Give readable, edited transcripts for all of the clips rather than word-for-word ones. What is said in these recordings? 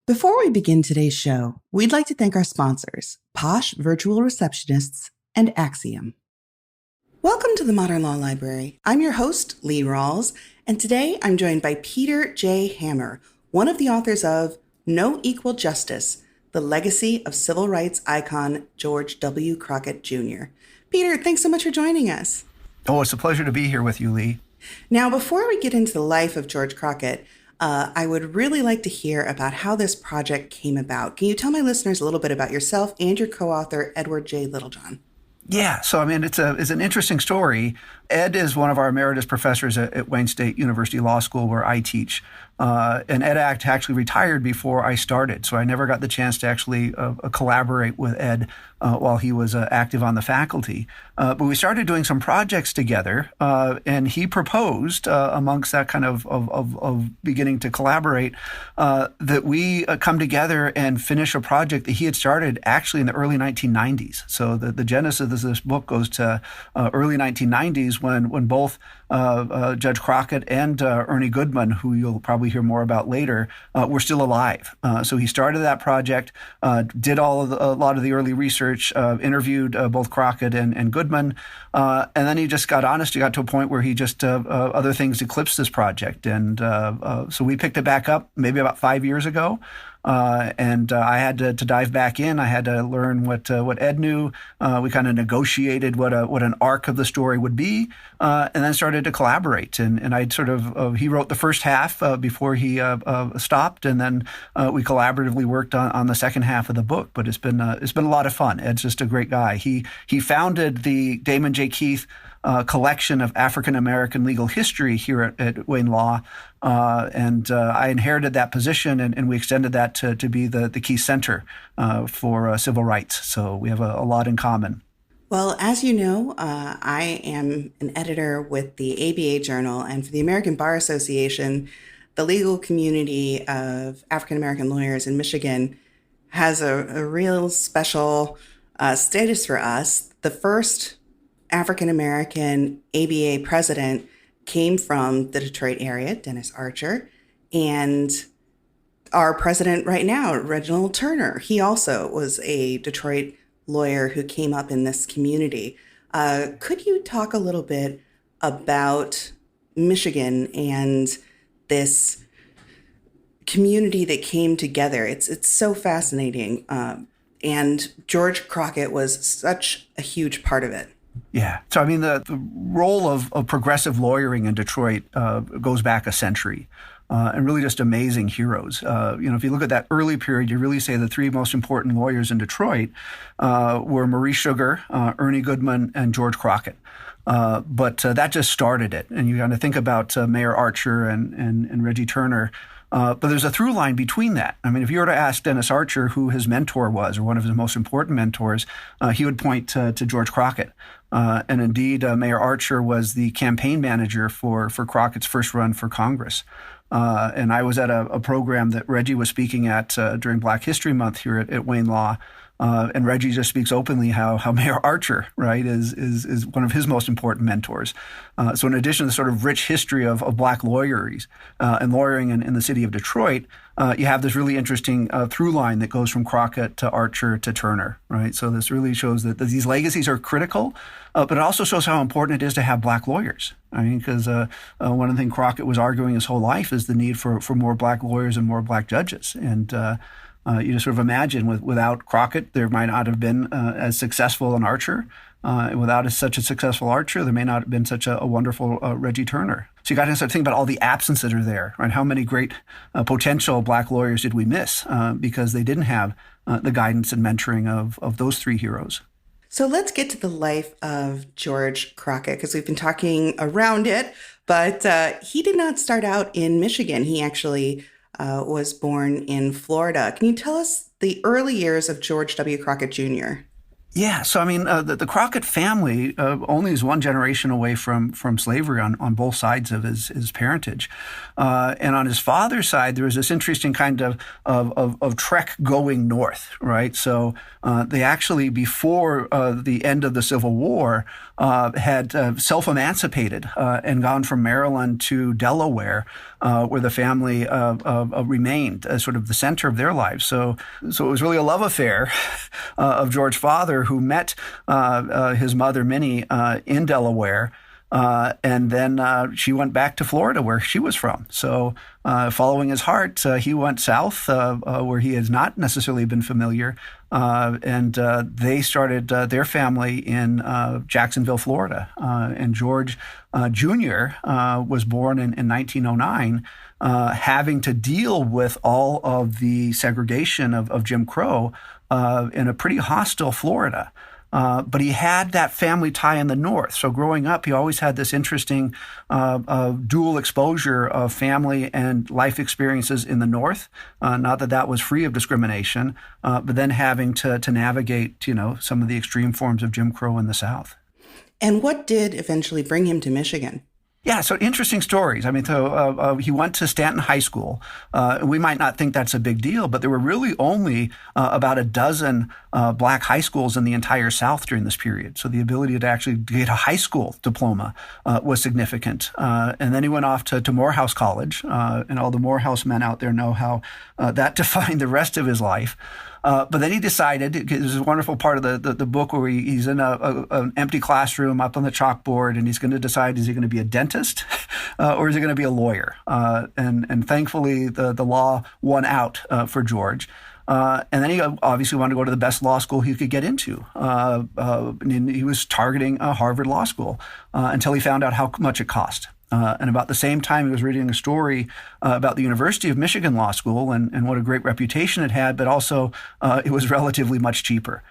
Before we begin today's show, we'd like to thank our sponsors, Posh Virtual Receptionists and Axiom. Welcome to the Modern Law Library. I'm your host, Lee Rawls, and today I'm joined by Peter J. Hammer, one of the authors of No Equal Justice, The Legacy of Civil Rights Icon George W. Crockett, Jr. Peter, thanks so much for joining us. Oh, it's a pleasure to be here with you, Lee. Now, before we get into the life of George Crockett, I would really like to hear about how this project came about. Can you tell my listeners a little bit about yourself and your co-author, Edward J. Littlejohn? Yeah, so I mean, it's an interesting story. Ed is one of our emeritus professors at Wayne State University Law School, where I teach. And Ed actually retired before I started, so I never got the chance to actually collaborate with Ed while he was active on the faculty. But we started doing some projects together, and he proposed, amongst that kind of beginning to collaborate, that we come together and finish a project that he had started actually in the early 1990s. So the genesis of this book goes to early 1990s when both Judge Crockett and Ernie Goodman, who you'll probably hear more about later, were still alive. So he started that project, did a lot of the early research, interviewed both Crockett and Goodman, and then he just got honest. He got to a point where he just other things eclipsed this project, and so we picked it back up maybe about 5 years ago. And I had to dive back in. I had to learn what Ed knew. We kind of negotiated what an arc of the story would be, and then started to collaborate. And I sort of he wrote the first half before he stopped, and then we collaboratively worked on the second half of the book. But it's been a lot of fun. Ed's just a great guy. He founded the Damon J. Keith collection of African American legal history here at Wayne Law. And I inherited that position, and we extended that to be the Keith Center for civil rights. So we have a lot in common. Well, as you know, I am an editor with the ABA Journal, and for the American Bar Association, the legal community of African American lawyers in Michigan has a real special status for us. The first African American ABA president came from the Detroit area, Dennis Archer, and our president right now, Reginald Turner. He also was a Detroit lawyer who came up in this community. Could you talk a little bit about Michigan and this community that came together? It's so fascinating. And George Crockett was such a huge part of it. Yeah. So, I mean, the role of progressive lawyering in Detroit goes back a century. And really just amazing heroes. If you look at that early period, you really say the three most important lawyers in Detroit were Maurice Sugar, Ernie Goodman, and George Crockett. But that just started it. And you got to think about Mayor Archer and Reggie Turner. But there's a through line between that. I mean, if you were to ask Dennis Archer who his mentor was, or one of his most important mentors, he would point to George Crockett. And indeed, Mayor Archer was the campaign manager for Crockett's first run for Congress. And I was at a program that Reggie was speaking at during Black History Month here at Wayne Law. And Reggie just speaks openly how Mayor Archer, right, is one of his most important mentors. So in addition to the sort of rich history of black lawyers and lawyering in the city of Detroit, you have this really interesting through line that goes from Crockett to Archer to Turner, right? So this really shows that these legacies are critical, but it also shows how important it is to have black lawyers. I mean, because one of the things Crockett was arguing his whole life is the need for more black lawyers and more black judges. And you just sort of imagine without Crockett, there might not have been as successful an Archer. Without such a successful Archer, there may not have been such a wonderful Reggie Turner. So you got to start thinking about all the absences that are there, right? How many great potential black lawyers did we miss because they didn't have the guidance and mentoring of those three heroes? So let's get to the life of George Crockett, because we've been talking around it, but he did not start out in Michigan. He actually was born in Florida. Can you tell us the early years of George W. Crockett Jr.? Yeah, so I mean, the Crockett family only is one generation away from slavery on both sides of his parentage, and on his father's side, there was this interesting kind of trek going north, right? So they actually, before the end of the Civil War, had self-emancipated and gone from Maryland to Delaware, where the family remained as sort of the center of their lives. So it was really a love affair of George's father, who met his mother, Minnie, in Delaware. And then she went back to Florida, where she was from. So following his heart, he went south, where he has not necessarily been familiar. And they started their family in Jacksonville, Florida. And George Jr. Was born in 1909, having to deal with all of the segregation of Jim Crow in a pretty hostile Florida. But he had that family tie in the North. So growing up, he always had this interesting dual exposure of family and life experiences in the North. Not that that was free of discrimination, but then having to navigate, some of the extreme forms of Jim Crow in the South. And what did eventually bring him to Michigan? Yeah, so interesting stories. I mean, so he went to Stanton High School. We might not think that's a big deal, but there were really only about a dozen black high schools in the entire South during this period. So the ability to actually get a high school diploma was significant. And then he went off to Morehouse College, and all the Morehouse men out there know how that defined the rest of his life. But then he decided, there's a wonderful part of the book where he's in an empty classroom up on the chalkboard, and he's going to decide, is he going to be a dentist or is he going to be a lawyer? And thankfully, the law won out for George. And then he obviously wanted to go to the best law school he could get into. And he was targeting Harvard Law School until he found out how much it cost. And about the same time, he was reading a story about the University of Michigan Law School and what a great reputation it had, but also it was relatively much cheaper.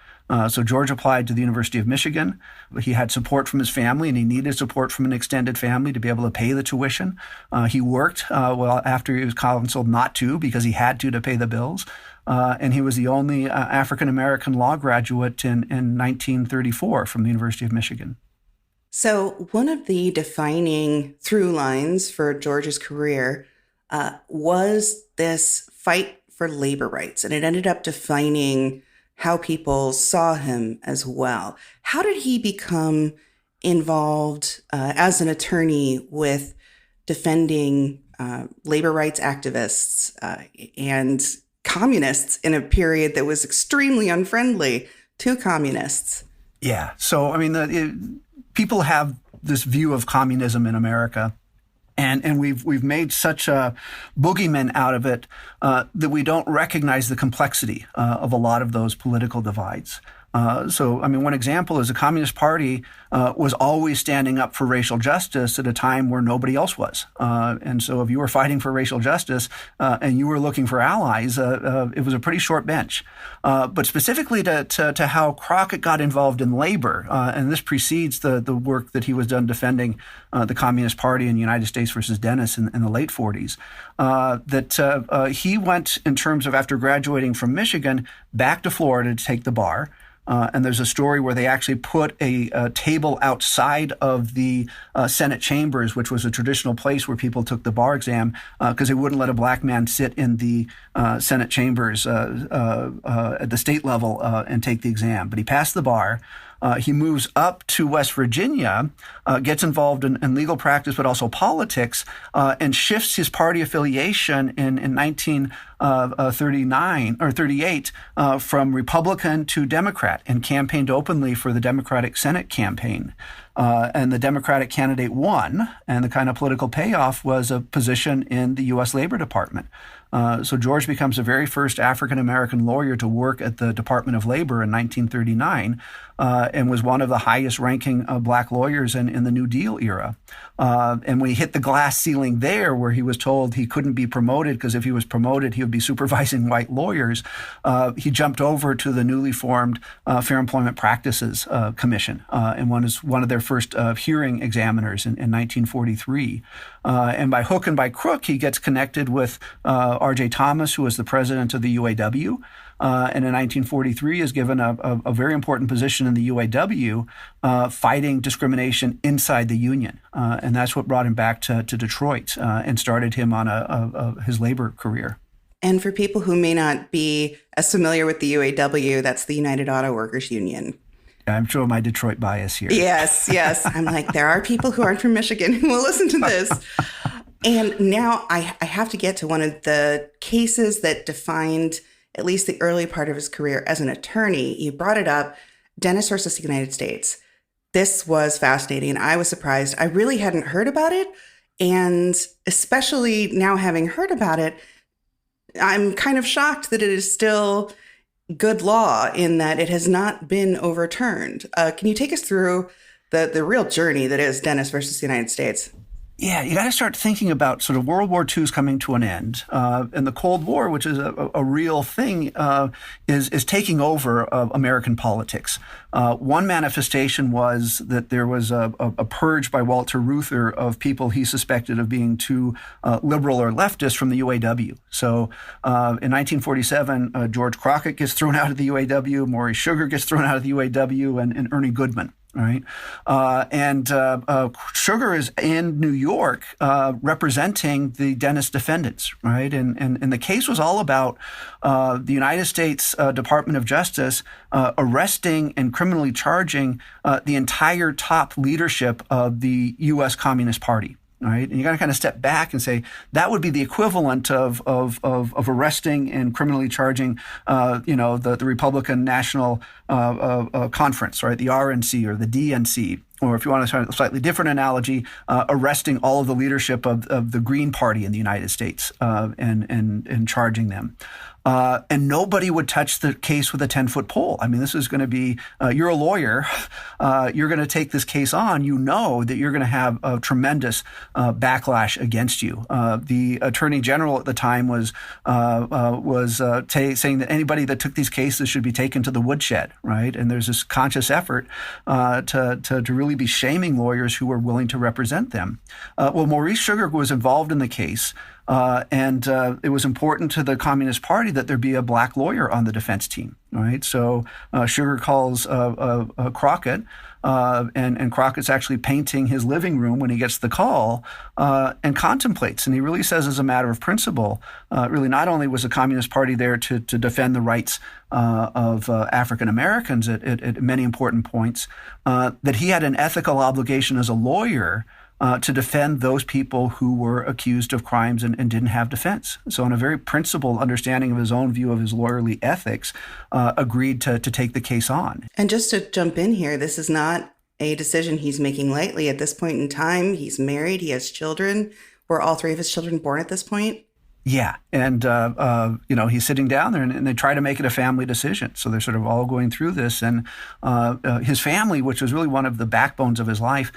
So George applied to the University of Michigan. He had support from his family, and he needed support from an extended family to be able to pay the tuition. He worked after he was counseled not to, because he had to pay the bills. And he was the only African-American law graduate in 1934 from the University of Michigan. So one of the defining through lines for George's career was this fight for labor rights, and it ended up defining how people saw him as well. How did he become involved as an attorney with defending labor rights activists and communists in a period that was extremely unfriendly to communists? Yeah. So, I mean, people have this view of communism in America, and we've made such a boogeyman out of it that we don't recognize the complexity of a lot of those political divides. So, I mean, one example is the Communist Party was always standing up for racial justice at a time where nobody else was. And so if you were fighting for racial justice and you were looking for allies, it was a pretty short bench. But specifically to how Crockett got involved in labor, and this precedes the work that he was done defending the Communist Party in the United States versus Dennis in the late 40s, that he went, in terms of after graduating from Michigan, back to Florida to take the bar. And there's a story where they actually put a table outside of the Senate chambers, which was a traditional place where people took the bar exam, because they wouldn't let a black man sit in the Senate chambers at the state level and take the exam. But he passed the bar. He moves up to West Virginia, gets involved in legal practice, but also politics, and shifts his party affiliation in 1939 or 38 from Republican to Democrat, and campaigned openly for the Democratic Senate campaign. And the Democratic candidate won, and the kind of political payoff was a position in the U.S. Labor Department. So George becomes the very first African-American lawyer to work at the Department of Labor in 1939, and was one of the highest-ranking black lawyers in the New Deal era. And when he hit the glass ceiling there, where he was told he couldn't be promoted because if he was promoted, he would be supervising white lawyers, he jumped over to the newly formed Fair Employment Practices Commission and was one of their first hearing examiners in 1943. And by hook and by crook, he gets connected with R.J. Thomas, who was the president of the UAW, and in 1943 is given a very important position in the UAW, fighting discrimination inside the union. And that's what brought him back to Detroit and started him on his labor career. And for people who may not be as familiar with the UAW, that's the United Auto Workers Union. I'm showing my Detroit bias here. Yes. I'm like, there are people who aren't from Michigan who will listen to this. And now I have to get to one of the cases that defined at least the early part of his career as an attorney. You brought it up, Dennis versus the United States. This was fascinating. I was surprised. I really hadn't heard about it. And especially now having heard about it, I'm kind of shocked that it is still good law in that it has not been overturned. Can you take us through the real journey that is Dennis versus the United States? Yeah, you got to start thinking about sort of World War II is coming to an end, and the Cold War, which is a real thing, is taking over American politics. One manifestation was that there was a purge by Walter Reuther of people he suspected of being too liberal or leftist from the UAW. So in 1947, George Crockett gets thrown out of the UAW, Maurice Sugar gets thrown out of the UAW, and Ernie Goodman. Right. Sugar is in New York representing the Dennis defendants. Right. And the case was all about the United States Department of Justice arresting and criminally charging the entire top leadership of the U.S. Communist Party. Right. And you got to kind of step back and say that would be the equivalent of arresting and criminally charging, the Republican National Conference, right, the RNC or the DNC, or if you want to start a slightly different analogy, arresting all of the leadership of the Green Party in the United States and charging them. And nobody would touch the case with a 10-foot pole. I mean, this is going to be, you're a lawyer, you're going to take this case on, you know that you're going to have a tremendous backlash against you. The Attorney General at the time was saying that anybody that took these cases should be taken to the woodshed, right? And there's this conscious effort to really be shaming lawyers who were willing to represent them. Well, Maurice Sugar was involved in the case. And it was important to the Communist Party that there be a black lawyer on the defense team, right? So Sugar calls Crockett, and Crockett's actually painting his living room when he gets the call and contemplates. And he really says, as a matter of principle, really not only was the Communist Party there to defend the rights of African Americans at many important points, that he had an ethical obligation as a lawyer to defend those people who were accused of crimes and didn't have defense. So in a very principled understanding of his own view of his lawyerly ethics, agreed to take the case on. And just to jump in here, this is not a decision he's making lightly at this point in time. He's married, he has children. Were all three of his children born at this point? Yeah. And, he's sitting down there and they try to make it a family decision. So they're sort of all going through this. And his family, which was really one of the backbones of his life,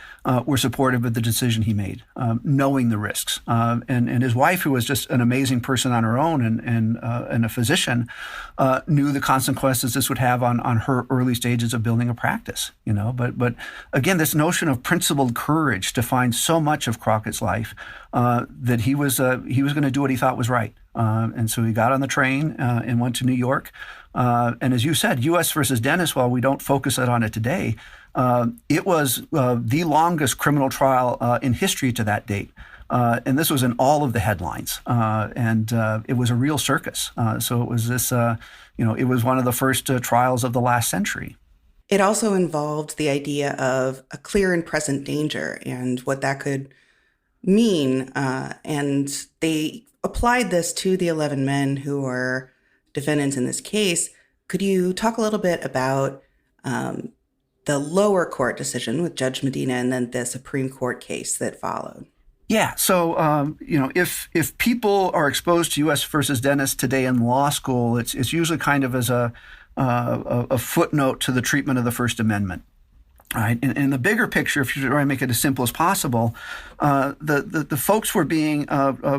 were supportive of the decision he made, knowing the risks. And his wife, who was just an amazing person on her own and a physician, knew the consequences this would have on her early stages of building a practice, But again, this notion of principled courage defined so much of Crockett's life that he was going to do what he thought was right. And so he got on the train and went to New York. And as you said, U.S. versus Dennis, while we don't focus on it today, it was the longest criminal trial in history to that date. And this was in all of the headlines. And it was a real circus. So it was this, it was one of the first trials of the last century. It also involved the idea of a clear and present danger and what that could mean. And they applied this to the 11 men who were defendants in this case. Could you talk a little bit about the lower court decision with Judge Medina and then the Supreme Court case that followed? Yeah. So, if people are exposed to U.S. versus Dennis today in law school, it's usually kind of as a footnote to the treatment of the First Amendment. Right. In the bigger picture, if you try to make it as simple as possible, the folks were being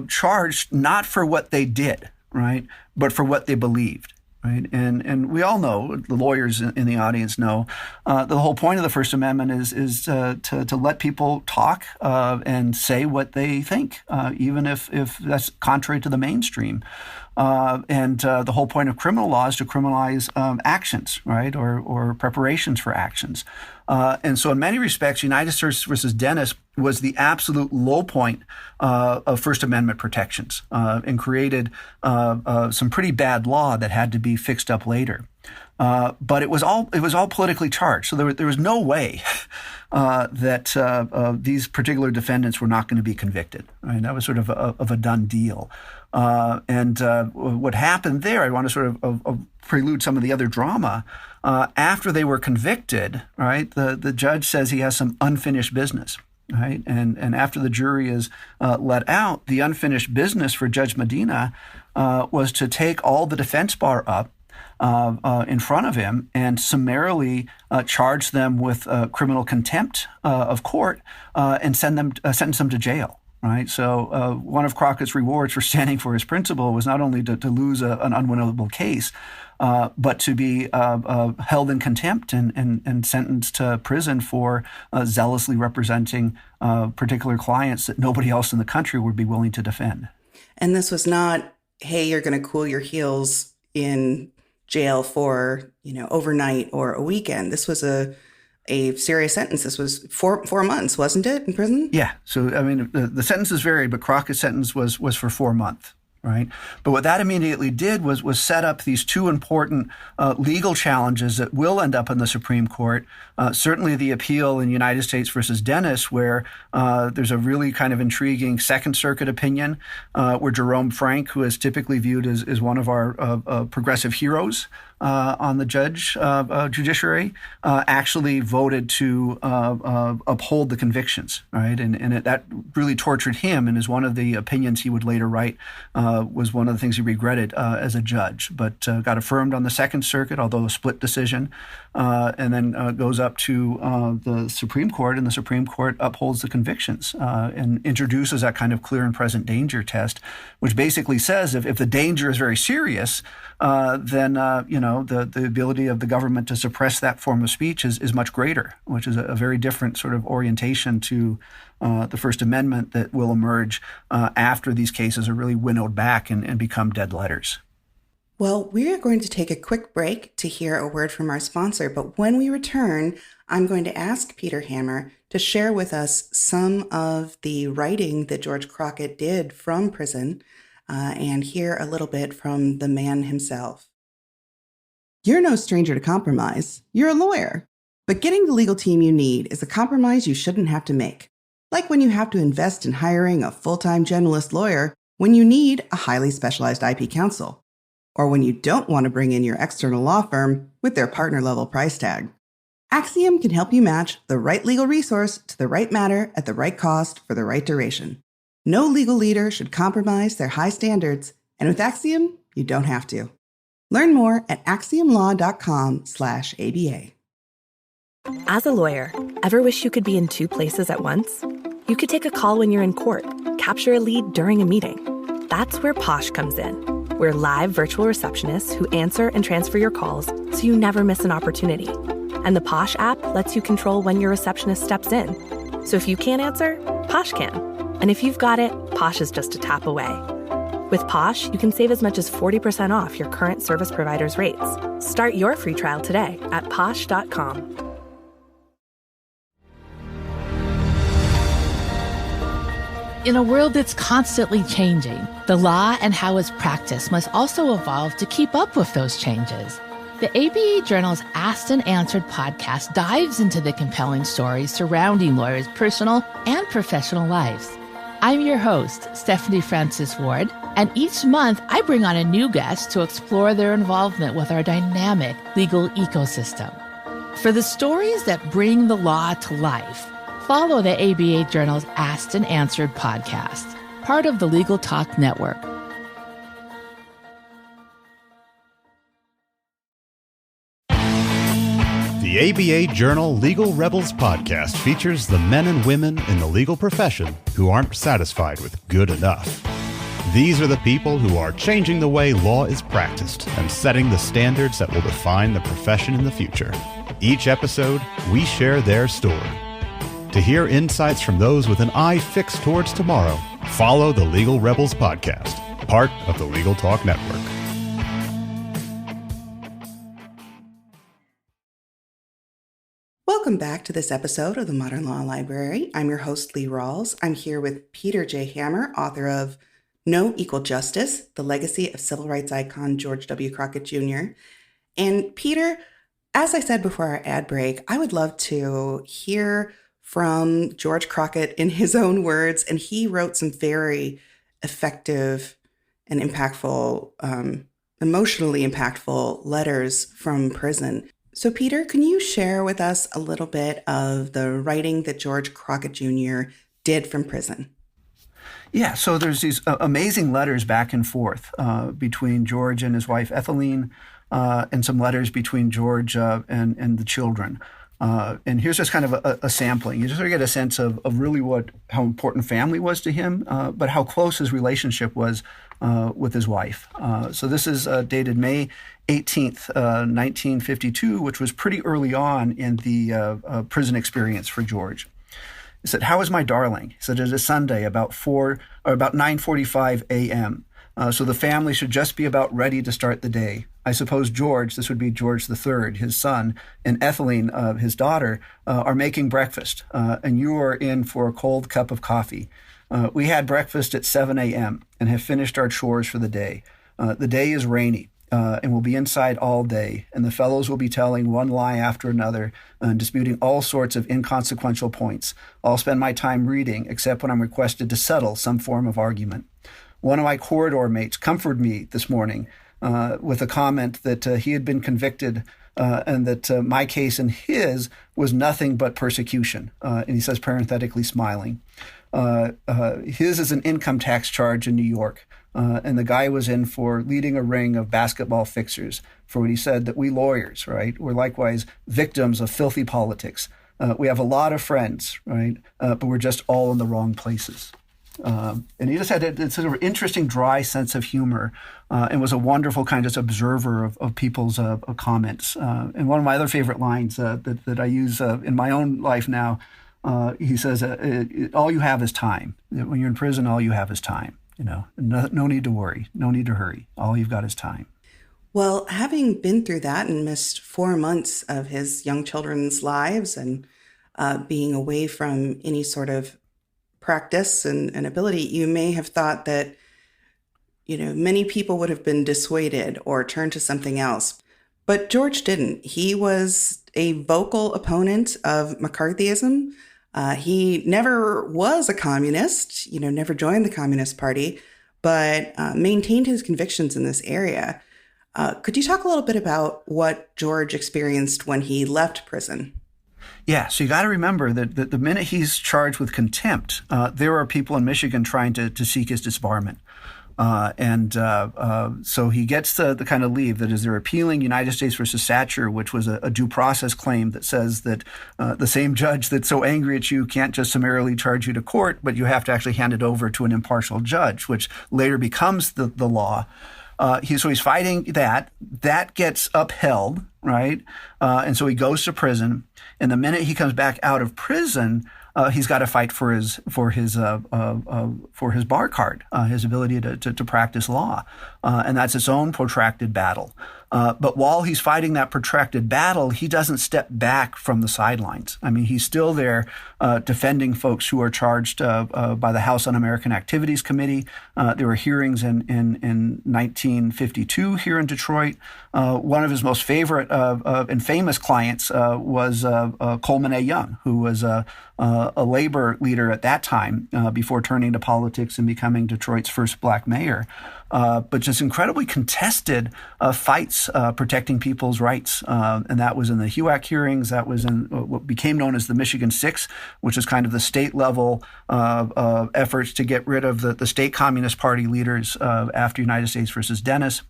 charged not for what they did, right, but for what they believed. Right. And we all know, the lawyers in the audience know, the whole point of the First Amendment is to let people talk and say what they think, even if that's contrary to the mainstream. And the whole point of criminal law is to criminalize actions, right, or preparations for actions. And so in many respects, United States versus Dennis was the absolute low point of First Amendment protections and created some pretty bad law that had to be fixed up later. But it was all politically charged. So there was no way that these particular defendants were not going to be convicted. Right? That was sort of a done deal. And what happened there, I want to sort of prelude some of the other drama. After they were convicted, right, the judge says he has some unfinished business. Right, and after the jury is let out, the unfinished business for Judge Medina was to take all the defense bar up in front of him and summarily charge them with criminal contempt of court and sentence them to jail. Right, so one of Crockett's rewards for standing for his principle was not only to lose an unwinnable case, but to be held in contempt and sentenced to prison for zealously representing particular clients that nobody else in the country would be willing to defend. And this was not, hey, you're going to cool your heels in jail for, overnight or a weekend. This was a serious sentence. This was four months, wasn't it, in prison? Yeah. So, I mean, the sentences varied, but Crockett's sentence was for 4 months. Right. But what that immediately did was set up these two important legal challenges that will end up in the Supreme Court. Certainly the appeal in United States versus Dennis, where there's a really kind of intriguing Second Circuit opinion where Jerome Frank, who is typically viewed as one of our progressive heroes on the judiciary, actually voted to uphold the convictions. Right. And that really tortured him, and is one of the opinions he would later write. Was one of the things he regretted as a judge, but got affirmed on the Second Circuit, although a split decision, and then goes up to the Supreme Court, and the Supreme Court upholds the convictions and introduces that kind of clear and present danger test, which basically says if the danger is very serious, then the ability of the government to suppress that form of speech is much greater, which is a very different sort of orientation to the First Amendment that will emerge after these cases are really winnowed back and become dead letters. Well, we are going to take a quick break to hear a word from our sponsor, but when we return, I'm going to ask Peter Hammer to share with us some of the writing that George Crockett did from prison and hear a little bit from the man himself. You're no stranger to compromise. You're a lawyer. But getting the legal team you need is a compromise you shouldn't have to make. Like when you have to invest in hiring a full-time generalist lawyer when you need a highly specialized IP counsel, or when you don't want to bring in your external law firm with their partner-level price tag. Axiom can help you match the right legal resource to the right matter at the right cost for the right duration. No legal leader should compromise their high standards, and with Axiom, you don't have to. Learn more at axiomlaw.com/ABA. As a lawyer, ever wish you could be in two places at once? You could take a call when you're in court, capture a lead during a meeting. That's where Posh comes in. We're live virtual receptionists who answer and transfer your calls so you never miss an opportunity. And the Posh app lets you control when your receptionist steps in. So if you can't answer, Posh can. And if you've got it, Posh is just a tap away. With Posh, you can save as much as 40% off your current service provider's rates. Start your free trial today at posh.com. In a world that's constantly changing, the law and how it's practiced must also evolve to keep up with those changes. The ABA Journal's Asked and Answered podcast dives into the compelling stories surrounding lawyers' personal and professional lives. I'm your host, Stephanie Francis Ward, and each month I bring on a new guest to explore their involvement with our dynamic legal ecosystem. For the stories that bring the law to life, follow the ABA Journal's Asked and Answered podcast, part of the Legal Talk Network. The ABA Journal Legal Rebels podcast features the men and women in the legal profession who aren't satisfied with good enough. These are the people who are changing the way law is practiced and setting the standards that will define the profession in the future. Each episode, we share their story. To hear insights from those with an eye fixed towards tomorrow, follow the Legal Rebels podcast, part of the Legal Talk Network. Welcome back to this episode of the Modern Law Library. I'm your host, Lee Rawls. I'm here with Peter J. Hammer, author of No Equal Justice, The Legacy of Civil Rights Icon George W. Crockett Jr. And Peter, as I said before our ad break, I would love to hear from George Crockett in his own words, and he wrote some very effective and impactful, emotionally impactful letters from prison. So Peter, can you share with us a little bit of the writing that George Crockett Jr. did from prison? Yeah, so there's these amazing letters back and forth between George and his wife Ethelene, and some letters between George and the children. And here's just kind of a sampling. You just sort of get a sense of really how important family was to him, but how close his relationship was with his wife. So this is dated May 18th, 1952, which was pretty early on in the prison experience for George. He said, "How is my darling?" He said, "It is Sunday, about 9:45 a.m. So the family should just be about ready to start the day. I suppose George, this would be George III, his son, and Ethelene, his daughter, are making breakfast, and you are in for a cold cup of coffee. We had breakfast at 7 a.m. and have finished our chores for the day. The day is rainy, and we'll be inside all day, and the fellows will be telling one lie after another and disputing all sorts of inconsequential points. I'll spend my time reading, except when I'm requested to settle some form of argument. One of my corridor mates comforted me this morning with a comment that he had been convicted and that my case and his was nothing but persecution." And he says, parenthetically smiling. His is an income tax charge in New York. And the guy was in for leading a ring of basketball fixers for what he said that we lawyers, right, were likewise victims of filthy politics. We have a lot of friends, right, but we're just all in the wrong places. And he just had a sort of interesting, dry sense of humor and was a wonderful kind of observer of people's comments. And one of my other favorite lines that I use in my own life now, he says, all you have is time. When you're in prison, all you have is time. No need to worry, no need to hurry. All you've got is time. Well, having been through that and missed 4 months of his young children's lives and being away from any sort of practice and ability, you may have thought that, many people would have been dissuaded or turned to something else. But George didn't. He was a vocal opponent of McCarthyism. He never was a communist, never joined the Communist Party, but maintained his convictions in this area. Could you talk a little bit about what George experienced when he left prison? Yeah, so you got to remember that the minute he's charged with contempt, there are people in Michigan trying to seek his disbarment. So he gets the kind of leave that is they're appealing United States versus Satcher, which was a due process claim that says that the same judge that's so angry at you can't just summarily charge you to court, but you have to actually hand it over to an impartial judge, which later becomes the law. He's fighting that. That gets upheld, right? And so he goes to prison. And the minute he comes back out of prison, he's got to fight for his bar card, his ability to practice law, and that's its own protracted battle. But while he's fighting that protracted battle, he doesn't step back from the sidelines. I mean, he's still there defending folks who are charged by the House Un-American Activities Committee. There were hearings in 1952 here in Detroit. One of his most favorite and famous clients was Coleman A. Young, who was a labor leader at that time before turning to politics and becoming Detroit's first black mayor. But just incredibly contested fights protecting people's rights. And that was in the HUAC hearings. That was in what became known as the Michigan Six, which is kind of the state level efforts to get rid of the state Communist Party leaders after United States versus Dennis,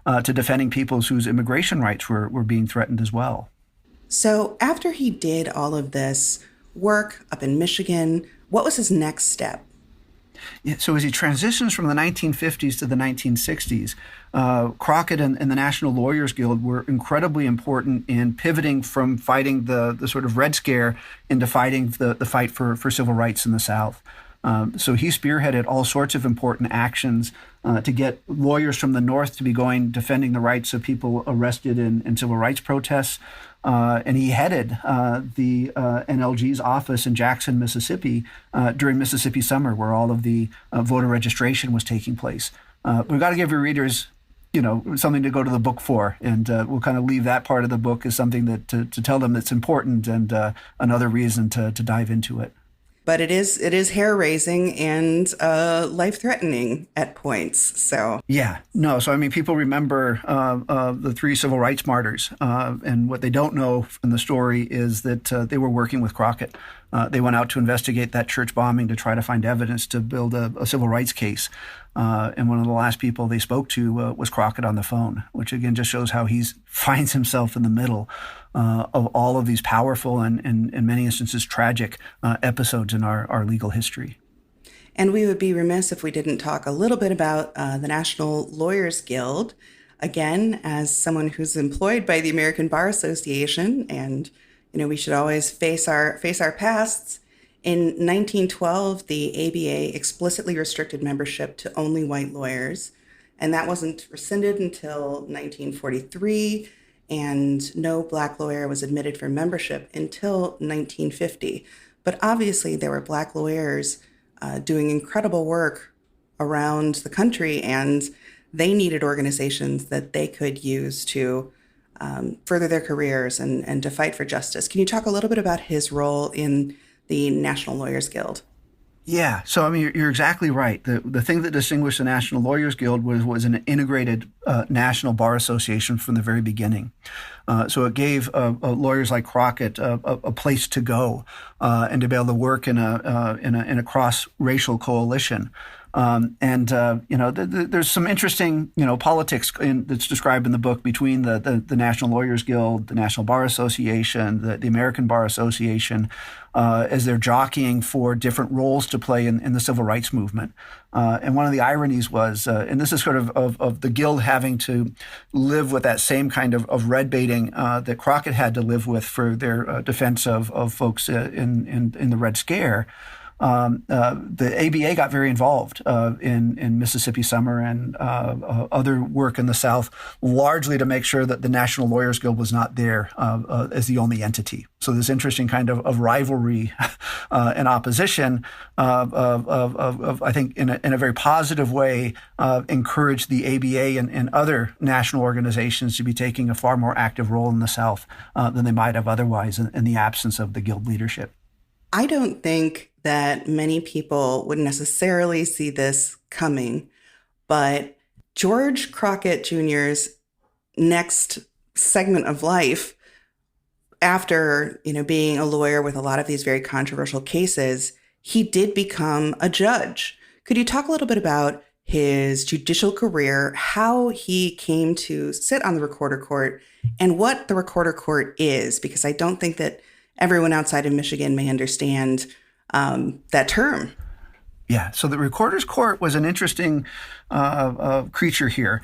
to defending peoples whose immigration rights were being threatened as well. So after he did all of this work up in Michigan, what was his next step? Yeah, so as he transitions from the 1950s to the 1960s, Crockett and the National Lawyers Guild were incredibly important in pivoting from fighting the sort of Red Scare into fighting the fight for civil rights in the South. So he spearheaded all sorts of important actions to get lawyers from the North to be defending the rights of people arrested in civil rights protests. And he headed the NLG's office in Jackson, Mississippi during Mississippi summer, where all of the voter registration was taking place. We've got to give your readers, something to go to the book for, and we'll kind of leave that part of the book as something that to tell them that's important and another reason to dive into it. But it is hair-raising and life-threatening at points. So So I mean, people remember the three civil rights martyrs, and what they don't know in the story is that they were working with Crockett. They went out to investigate that church bombing to try to find evidence to build a civil rights case. And one of the last people they spoke to was Crockett on the phone, which again just shows how he finds himself in the middle of all of these powerful and in many instances tragic episodes in our legal history. And we would be remiss if we didn't talk a little bit about the National Lawyers Guild. Again, as someone who's employed by the American Bar Association, and we should always face our pasts. In 1912, the ABA explicitly restricted membership to only white lawyers, and that wasn't rescinded until 1943, and no Black lawyer was admitted for membership until 1950. But obviously, there were Black lawyers doing incredible work around the country, and they needed organizations that they could use to further their careers and to fight for justice. Can you talk a little bit about his role in the National Lawyers Guild? Yeah, so I mean, you're exactly right. The thing that distinguished the National Lawyers Guild was an integrated national bar association from the very beginning. So it gave lawyers like Crockett a place to go and to be able to work in a cross-racial coalition. There's some interesting, politics that's described in the book between the National Lawyers Guild, the National Bar Association, the American Bar Association, as they're jockeying for different roles to play in the civil rights movement. And one of the ironies was, and this is sort of the Guild having to live with that same kind of red baiting that Crockett had to live with for their defense of folks in the Red Scare. The ABA got very involved in Mississippi Summer and other work in the South, largely to make sure that the National Lawyers Guild was not there as the only entity. So this interesting kind of rivalry and opposition I think in a very positive way encouraged the ABA and other national organizations to be taking a far more active role in the South than they might have otherwise in the absence of the Guild leadership. I don't think that many people would necessarily see this coming, but George Crockett Jr.'s next segment of life, after being a lawyer with a lot of these very controversial cases, he did become a judge. Could you talk a little bit about his judicial career, how he came to sit on the Recorder Court, and what the Recorder Court is? Because I don't think that everyone outside of Michigan may understand that term. Yeah, so the Recorder's Court was an interesting creature here.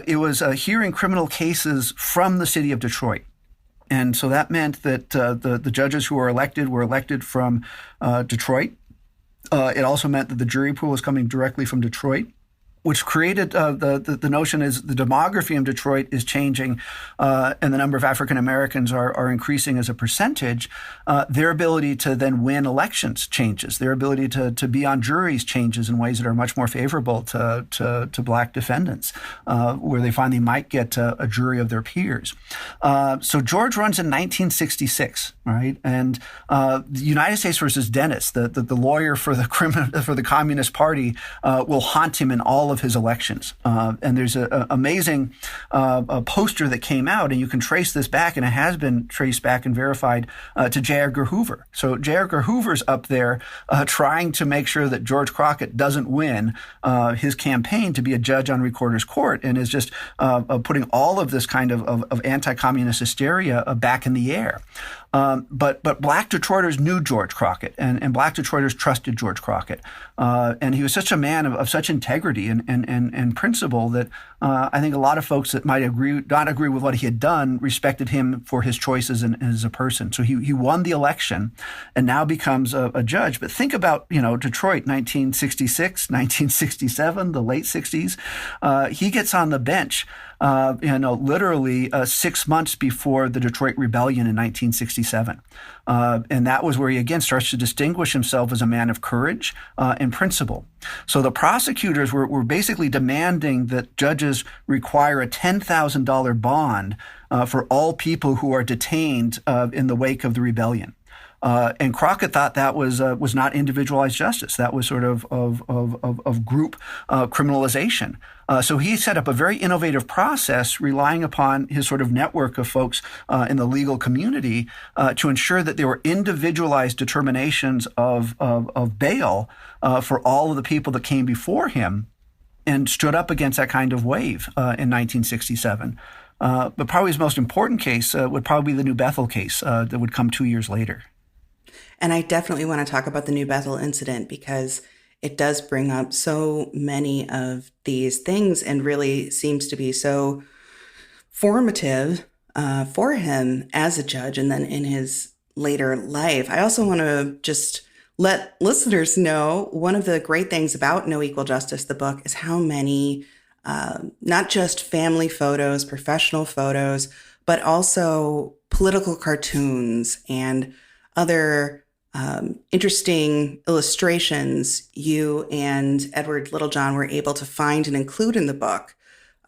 It was hearing criminal cases from the city of Detroit. And so that meant that the judges who were elected from Detroit. It also meant that the jury pool was coming directly from Detroit, which created the notion is the demography in Detroit is changing and the number of African Americans are increasing as a percentage. Their ability to then win elections changes. Their ability to be on juries changes in ways that are much more favorable to Black defendants, where they finally might get a jury of their peers. So George runs in 1966, right? And the United States versus Dennis, the lawyer for the Communist Party, will haunt him in all of his elections. And there's an amazing a poster that came out, and you can trace this back, and it has been traced back and verified to J. Edgar Hoover. So J. Edgar Hoover's up there trying to make sure that George Crockett doesn't win his campaign to be a judge on Recorder's Court, and is just putting all of this kind of anti-communist hysteria back in the air. But Black Detroiters knew George Crockett, and Black Detroiters trusted George Crockett. And he was such a man of such integrity and principle that I think a lot of folks that might not agree with what he had done respected him for his choices and as a person. So he won the election and now becomes a judge. But think about, Detroit, 1966, 1967, the late 60s. He gets on the bench, literally 6 months before the Detroit Rebellion in 1967. And that was where he again starts to distinguish himself as a man of courage and principle. So the prosecutors were basically demanding that judges require a $10,000 bond for all people who are detained in the wake of the rebellion. And Crockett thought that was not individualized justice. That was sort of group criminalization. So he set up a very innovative process relying upon his sort of network of folks in the legal community to ensure that there were individualized determinations of bail for all of the people that came before him, and stood up against that kind of wave in 1967. But probably his most important case would probably be the New Bethel case that would come 2 years later. And I definitely want to talk about the New Bethel incident because it does bring up so many of these things and really seems to be so formative for him as a judge and then in his later life. I also want to just let listeners know one of the great things about No Equal Justice, the book, is how many, not just family photos, professional photos, but also political cartoons and other interesting illustrations you and Edward Littlejohn were able to find and include in the book.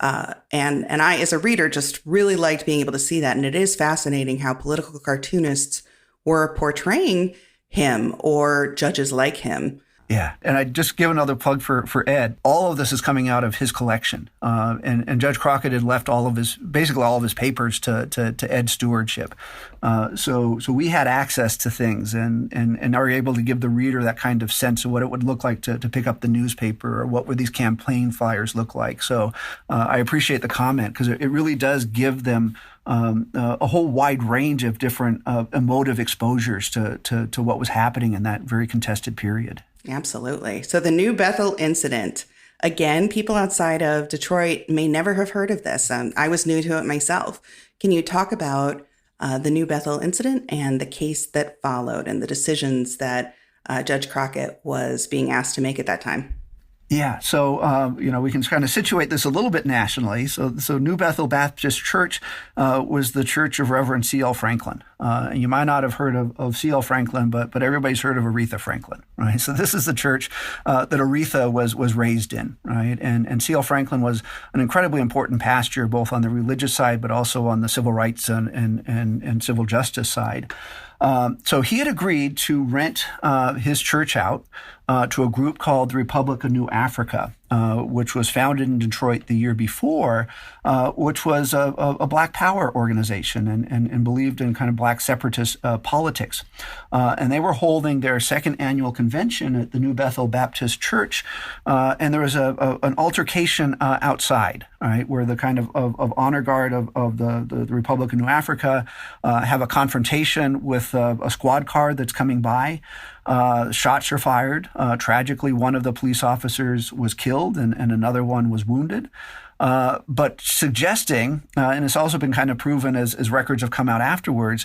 And I, as a reader, just really liked being able to see that. And it is fascinating how political cartoonists were portraying him or judges like him. Yeah, and I just give another plug for Ed. All of this is coming out of his collection, and Judge Crockett had left basically all of his papers to Ed's stewardship. So we had access to things, and are able to give the reader that kind of sense of what it would look like to pick up the newspaper, or what would these campaign flyers look like. So I appreciate the comment because it really does give them a whole wide range of different emotive exposures to what was happening in that very contested period. Absolutely. So the New Bethel incident, again, people outside of Detroit may never have heard of this. I was new to it myself. Can you talk about the New Bethel incident and the case that followed and the decisions that Judge Crockett was being asked to make at that time? Yeah, so we can kind of situate this a little bit nationally. So New Bethel Baptist Church was the church of Reverend C.L. Franklin. And you might not have heard of C.L. Franklin, but everybody's heard of Aretha Franklin, right? So this is the church that Aretha was raised in, right? And C.L. Franklin was an incredibly important pastor, both on the religious side, but also on the civil rights and civil justice side. So he had agreed to rent his church out to a group called the Republic of New Africa, which was founded in Detroit the year before, which was a Black Power organization and believed in kind of Black separatist politics. And they were holding their second annual convention at the New Bethel Baptist Church, and there was an altercation outside, right, where the kind of honor guard of the Republic of New Africa have a confrontation with a squad car that's coming by. Shots are fired. Tragically, one of the police officers was killed and another one was wounded. But suggesting, and it's also been kind of proven as records have come out afterwards,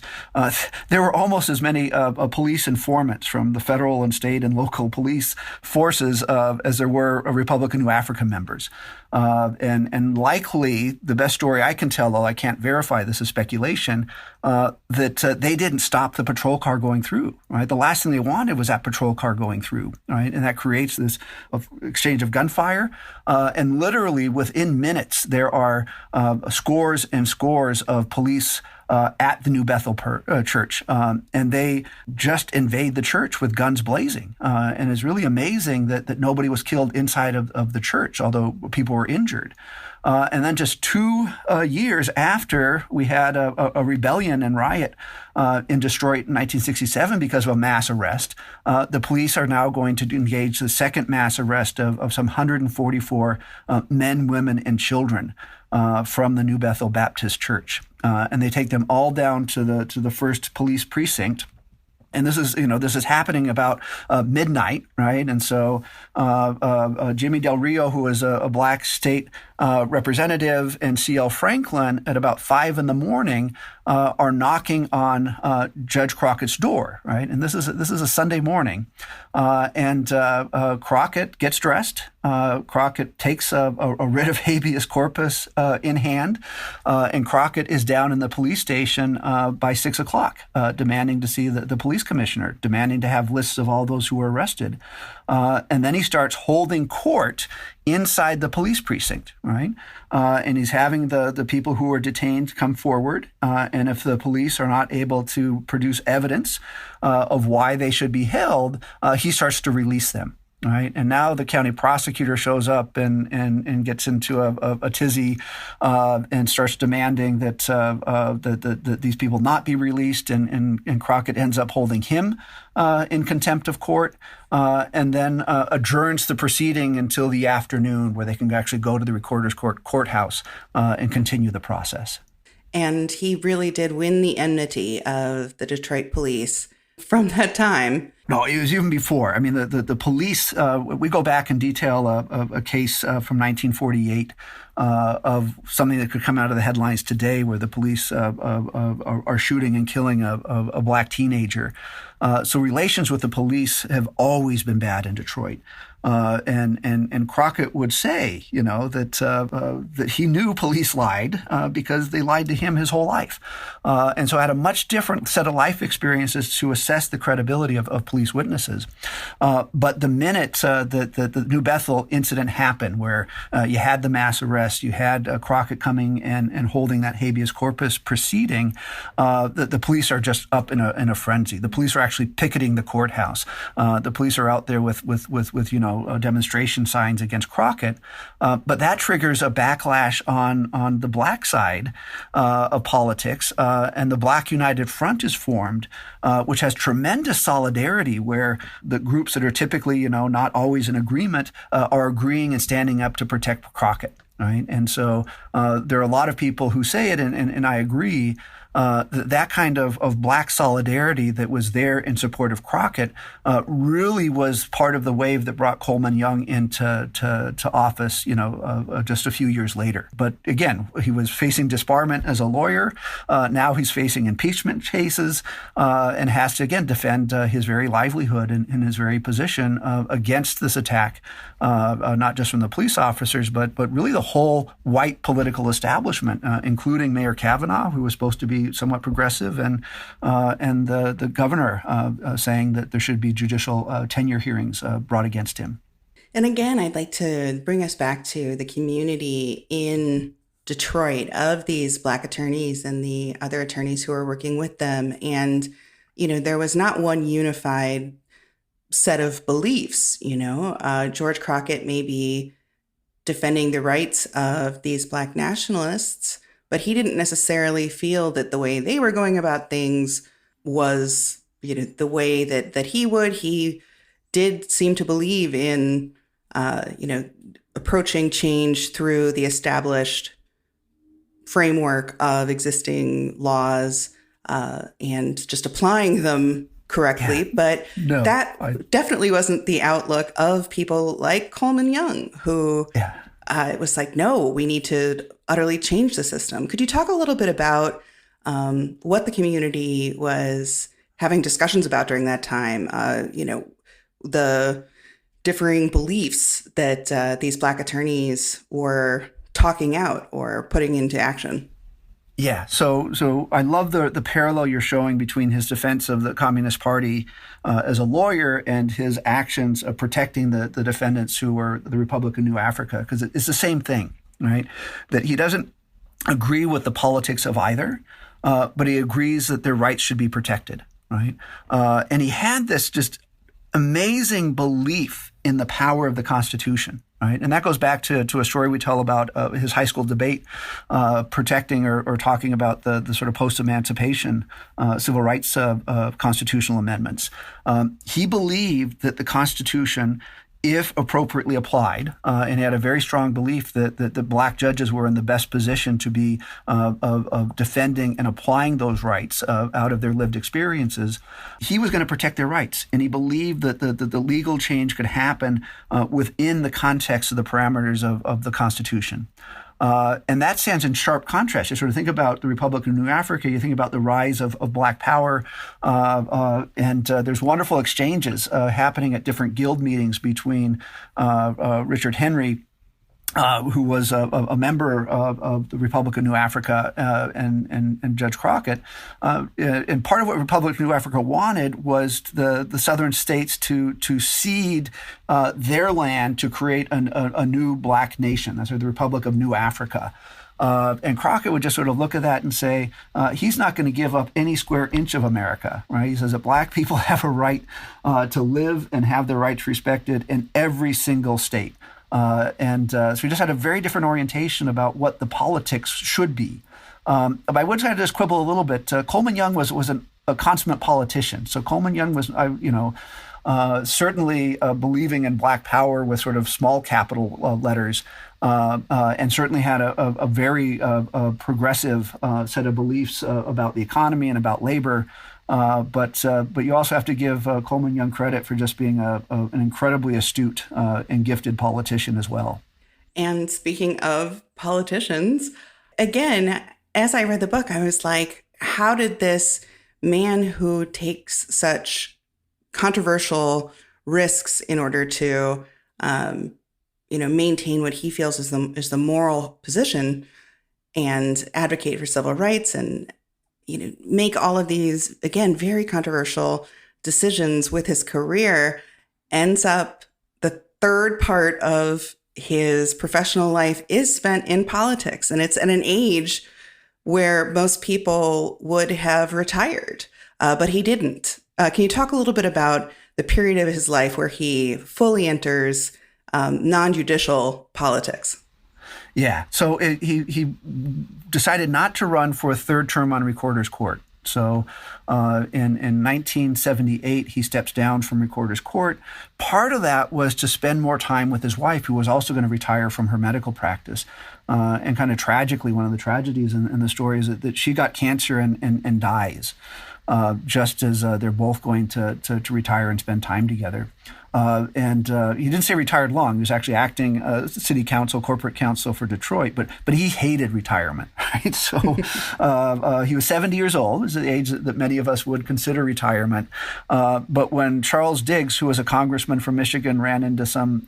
there were almost as many police informants from the federal and state and local police forces as there were Republic of New Africa members. And likely, the best story I can tell, though I can't verify this is speculation, that they didn't stop the patrol car going through, right? The last thing they wanted was that patrol car going through, right? And that creates this exchange of gunfire. And literally within minutes, there are scores and scores of police at the New Bethel church. And they just invade the church with guns blazing. And it's really amazing that nobody was killed inside of the church, although people were injured. And then just 2 years after we had a rebellion and riot in Detroit in 1967 because of a mass arrest, the police are now going to engage the second mass arrest of some 144 men, women, and children from the New Bethel Baptist Church. And they take them all down to the first police precinct. And this is happening about midnight, right? And so Jimmy Del Rio, who is a black state representative, and C.L. Franklin at about 5 a.m. Are knocking on Judge Crockett's door, right? And this is a Sunday morning, and Crockett gets dressed. Crockett takes a writ of habeas corpus in hand, and Crockett is down in the police station by 6 o'clock, demanding to see the police commissioner, demanding to have lists of all those who were arrested. And then he starts holding court inside the police precinct, right? And he's having the people who are detained come forward. And if the police are not able to produce evidence of why they should be held, he starts to release them. Right. And now the county prosecutor shows up and gets into a tizzy and starts demanding that these people not be released. And Crockett ends up holding him in contempt of court and then adjourns the proceeding until the afternoon where they can actually go to the recorder's courthouse and continue the process. And he really did win the enmity of the Detroit police from that time. No, it was even before. I mean, the police, we go back and detail a case from 1948 of something that could come out of the headlines today where the police are shooting and killing a black teenager. So relations with the police have always been bad in Detroit. And Crockett would say, that he knew police lied because they lied to him his whole life. And so had a much different set of life experiences to assess the credibility of police witnesses. But the minute the New Bethel incident happened, where you had the mass arrest, you had Crockett coming and holding that habeas corpus proceeding, the police are just up in a frenzy. The police are actually picketing the courthouse. The police are out there with demonstration signs against Crockett. But that triggers a backlash on the black side of politics, and the Black United Front is formed, which has tremendous solidarity, where the groups that are typically, not always in agreement, are agreeing and standing up to protect Crockett. Right. And so there are a lot of people who say it, and I agree, that kind of black solidarity that was there in support of Crockett really was part of the wave that brought Coleman Young into office, just a few years later. But again, he was facing disbarment as a lawyer. Now he's facing impeachment cases and has to, again, defend his very livelihood and his very position against this attack, not just from the police officers, but really the whole white political establishment, including Mayor Kavanaugh, who was supposed to be somewhat progressive, and the governor saying that there should be judicial tenure hearings brought against him. And again, I'd like to bring us back to the community in Detroit of these Black attorneys and the other attorneys who are working with them. And, there was not one unified set of beliefs. George Crockett may be defending the rights of these Black nationalists, but he didn't necessarily feel that the way they were going about things was, the way that he would. He did seem to believe in, approaching change through the established framework of existing laws and just applying them correctly. Yeah. But definitely wasn't the outlook of people like Coleman Young, who it was like, no, we need to utterly change the system. Could you talk a little bit about what the community was having discussions about during that time? The differing beliefs that these Black attorneys were talking out or putting into action. Yeah, so I love the parallel you're showing between his defense of the Communist Party as a lawyer and his actions of protecting the defendants who were the Republic of New Africa, because it's the same thing, right? That he doesn't agree with the politics of either, but he agrees that their rights should be protected, right? And he had this just amazing belief in the power of the Constitution, right? And that goes back to a story we tell about his high school debate protecting or talking about the sort of post-emancipation civil rights constitutional amendments. He believed that the Constitution, if appropriately applied, and he had a very strong belief that the black judges were in the best position to be of defending and applying those rights out of their lived experiences, he was going to protect their rights. And he believed that the legal change could happen within the context of the parameters of the Constitution. And that stands in sharp contrast. You sort of think about the Republic of New Africa, you think about the rise of Black Power, and there's wonderful exchanges happening at different guild meetings between Richard Henry, who was a member of the Republic of New Africa, and Judge Crockett. And part of what Republic of New Africa wanted was the southern states to cede their land to create a new black nation. That's the Republic of New Africa. And Crockett would just sort of look at that and say, he's not going to give up any square inch of America, right? He says that black people have a right to live and have their rights respected in every single state. So we just had a very different orientation about what the politics should be. But I would try to just quibble a little bit. Coleman Young was a consummate politician. So Coleman Young was, certainly believing in black power with sort of small capital letters, and certainly had a very progressive set of beliefs about the economy and about labor. But you also have to give Coleman Young credit for just being an incredibly astute and gifted politician as well. And speaking of politicians, again, as I read the book, I was like, how did this man who takes such controversial risks in order to, maintain what he feels is the moral position and advocate for civil rights and make all of these, again, very controversial decisions with his career, ends up the third part of his professional life is spent in politics. And it's at an age where most people would have retired, but he didn't. Can you talk a little bit about the period of his life where he fully enters non-judicial politics? Yeah. So he decided not to run for a third term on Recorder's Court. So in 1978, he steps down from Recorder's Court. Part of that was to spend more time with his wife, who was also going to retire from her medical practice. And kind of tragically, one of the tragedies in the story is that she got cancer and dies, just as they're both going to retire and spend time together. And he didn't say retired long. He was actually acting city council, corporate counsel for Detroit, but he hated retirement, right? So he was 70 years old, is the age that many of us would consider retirement. But when Charles Diggs, who was a congressman from Michigan, ran into some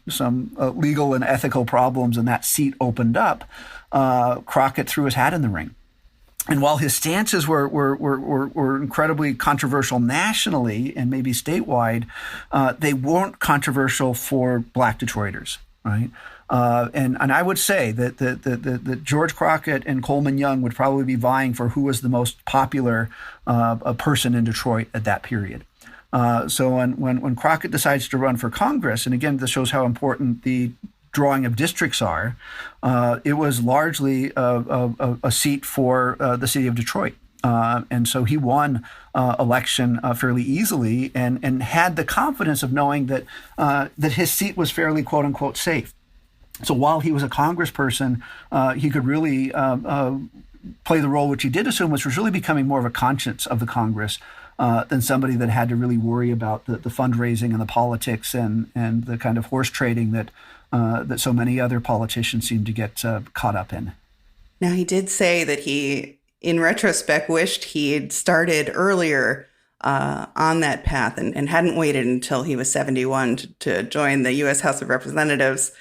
legal and ethical problems and that seat opened up, Crockett threw his hat in the ring. And while his stances were incredibly controversial nationally and maybe statewide, they weren't controversial for Black Detroiters, right? And I would say that George Crockett and Coleman Young would probably be vying for who was the most popular person in Detroit at that period. So when Crockett decides to run for Congress, and again, this shows how important the drawing of districts are, it was largely a seat for the city of Detroit. And so he won election fairly easily and had the confidence of knowing that his seat was fairly, quote unquote, safe. So while he was a congressperson, he could really play the role which he did assume, which was really becoming more of a conscience of the Congress than somebody that had to really worry about the fundraising and the politics and the kind of horse trading that so many other politicians seem to get caught up in. Now, he did say that he, in retrospect, wished he'd started earlier on that path and hadn't waited until he was 71 to join the U.S. House of Representatives.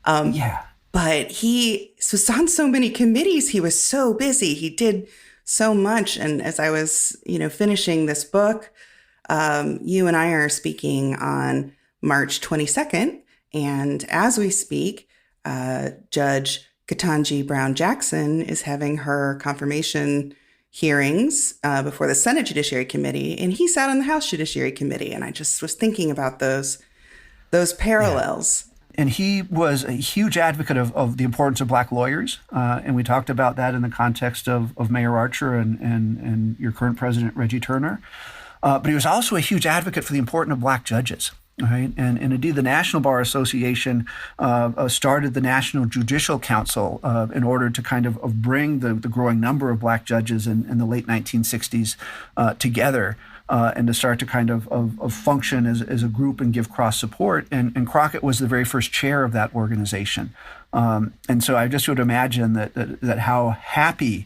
But he was on so many committees. He was so busy. He did so much. And as I was, finishing this book, you and I are speaking on March 22nd. And as we speak, Judge Ketanji Brown Jackson is having her confirmation hearings before the Senate Judiciary Committee, and he sat on the House Judiciary Committee. And I just was thinking about those parallels. Yeah. And he was a huge advocate of the importance of Black lawyers. And we talked about that in the context of Mayor Archer and your current president, Reggie Turner. But he was also a huge advocate for the importance of Black judges. Right. And indeed, the National Bar Association started the National Judicial Council in order to kind of bring the growing number of Black judges in the late 1960s together. And to start to kind of function as a group and give cross support. And Crockett was the very first chair of that organization. And so I just would imagine that how happy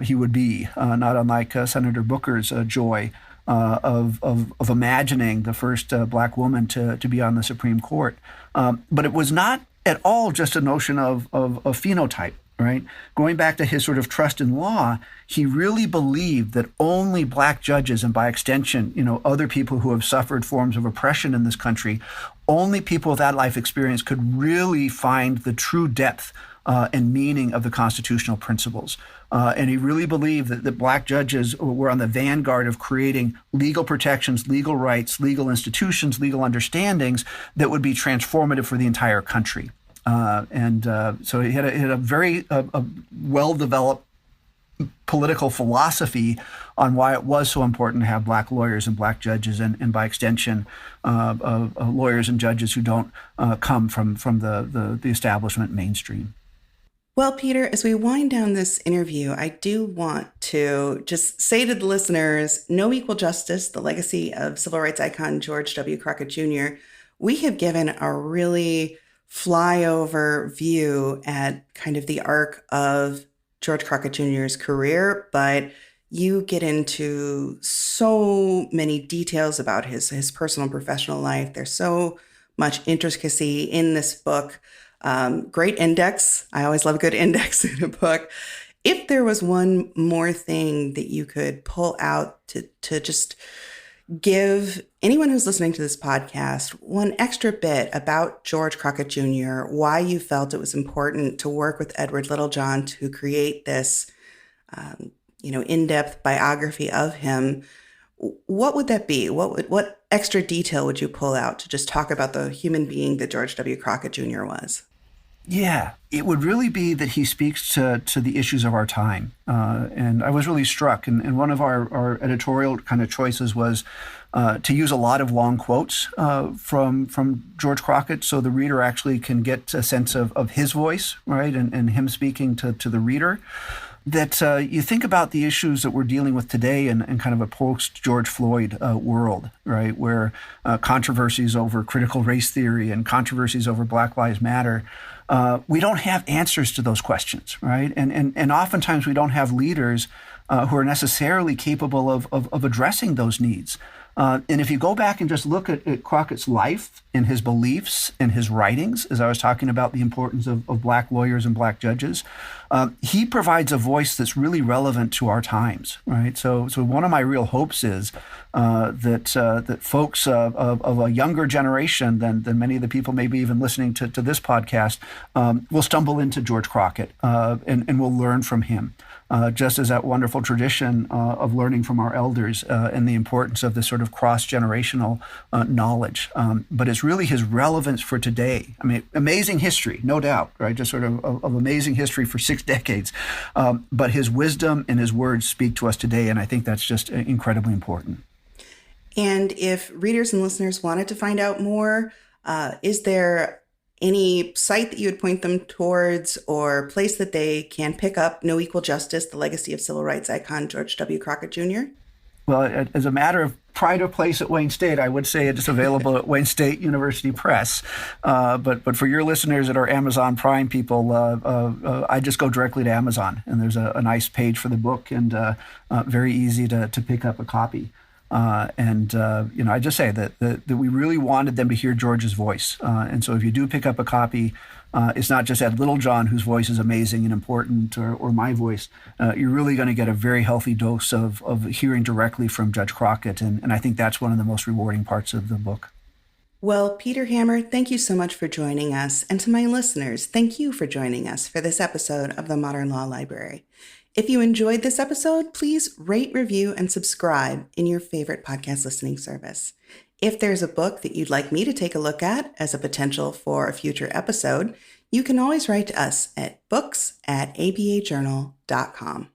he would be, not unlike Senator Booker's joy of imagining the first Black woman to be on the Supreme Court. But it was not at all just a notion of phenotype. Right? Going back to his sort of trust in law, he really believed that only Black judges, and by extension, other people who have suffered forms of oppression in this country, only people with that life experience could really find the true depth and meaning of the constitutional principles. And he really believed that Black judges were on the vanguard of creating legal protections, legal rights, legal institutions, legal understandings that would be transformative for the entire country. So he had a very well-developed political philosophy on why it was so important to have Black lawyers and Black judges, and by extension, lawyers and judges who don't come from the establishment mainstream. Well, Peter, as we wind down this interview, I do want to just say to the listeners, No Equal Justice, the legacy of civil rights icon George W. Crockett Jr., we have given a really flyover view at kind of the arc of George Crockett Jr.'s career, but you get into so many details about his personal and professional life. There's so much intricacy in this book. Great index. I always love a good index in a book. If there was one more thing that you could pull out to just give anyone who's listening to this podcast one extra bit about George Crockett Jr., why you felt it was important to work with Edward Littlejohn to create this, in-depth biography of him, what would that be? What extra detail would you pull out to just talk about the human being that George W. Crockett Jr. was? Yeah, it would really be that he speaks to the issues of our time. And I was really struck. And one of our editorial kind of choices was to use a lot of long quotes from George Crockett, so the reader actually can get a sense of his voice, right, and him speaking to the reader. That you think about the issues that we're dealing with today in kind of a post-George Floyd world, right, where controversies over critical race theory and controversies over Black Lives Matter, we don't have answers to those questions, right? And oftentimes we don't have leaders who are necessarily capable of addressing those needs. And if you go back and just look at Crockett's life and his beliefs and his writings, as I was talking about the importance of Black lawyers and Black judges, he provides a voice that's really relevant to our times, right? So one of my real hopes is that folks of a younger generation than many of the people maybe even listening to this podcast will stumble into George Crockett and will learn from him. Just as that wonderful tradition of learning from our elders and the importance of this sort of cross-generational knowledge. But it's really his relevance for today. I mean, amazing history, no doubt, right? Just sort of amazing history for 6 decades. But his wisdom and his words speak to us today, and I think that's just incredibly important. And if readers and listeners wanted to find out more, is there any site that you would point them towards or place that they can pick up No Equal Justice, the legacy of civil rights icon George W. Crockett Jr.? Well, as a matter of pride of place at Wayne State, I would say it's available at Wayne State University Press. But for your listeners that are Amazon Prime people, I just go directly to Amazon, and there's a nice page for the book, and very easy to pick up a copy. I just say that we really wanted them to hear George's voice. And so if you do pick up a copy, it's not just Ed Littlejohn, whose voice is amazing and important, or my voice. You're really going to get a very healthy dose of hearing directly from Judge Crockett. And I think that's one of the most rewarding parts of the book. Well, Peter Hammer, thank you so much for joining us. And to my listeners, thank you for joining us for this episode of the Modern Law Library. If you enjoyed this episode, please rate, review, and subscribe in your favorite podcast listening service. If there's a book that you'd like me to take a look at as a potential for a future episode, you can always write to us at books@abajournal.com.